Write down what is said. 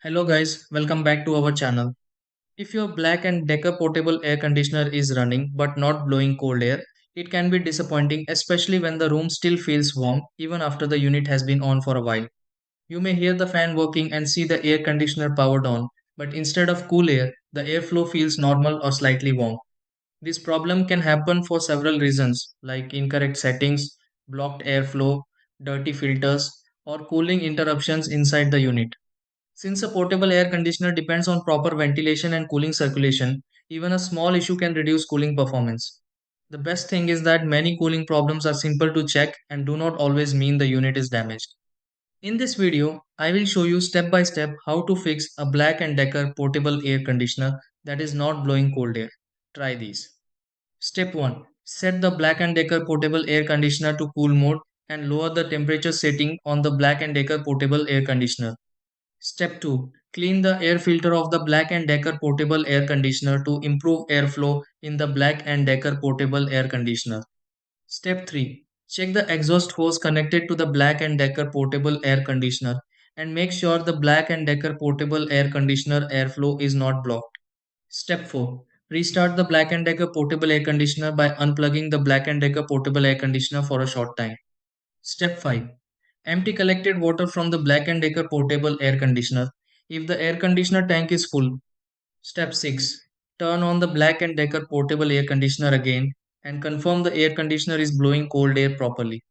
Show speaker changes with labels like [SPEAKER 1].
[SPEAKER 1] Hello guys, welcome back to our channel. If your Black& Decker portable air conditioner is running but not blowing cold air, it can be disappointing, especially when the room still feels warm even after the unit has been on for a while. You may hear the fan working and see the air conditioner powered on, but instead of cool air, the airflow feels normal or slightly warm. This problem can happen for several reasons like incorrect settings, blocked airflow, dirty filters, or cooling interruptions inside the unit. Since a portable air conditioner depends on proper ventilation and cooling circulation, even a small issue can reduce cooling performance. The best thing is that many cooling problems are simple to check and do not always mean the unit is damaged. In this video, I will show you step by step how to fix a Black& Decker portable air conditioner that is not blowing cold air. Try these. Step 1. Set the Black& Decker portable air conditioner to cool mode and lower the temperature setting on the Black& Decker portable air conditioner. Step 2. Clean the air filter of the Black& Decker portable air conditioner to improve airflow in the Black& Decker portable air conditioner. Step 3. Check the exhaust hose connected to the Black& Decker portable air conditioner and make sure the Black& Decker portable air conditioner airflow is not blocked. Step 4. Restart the Black& Decker portable air conditioner by unplugging the Black& Decker portable air conditioner for a short time. Step 5. Empty collected water from the Black& Decker portable air conditioner if the air conditioner tank is full. Step 6. Turn on the Black& Decker portable air conditioner again and confirm the air conditioner is blowing cold air properly.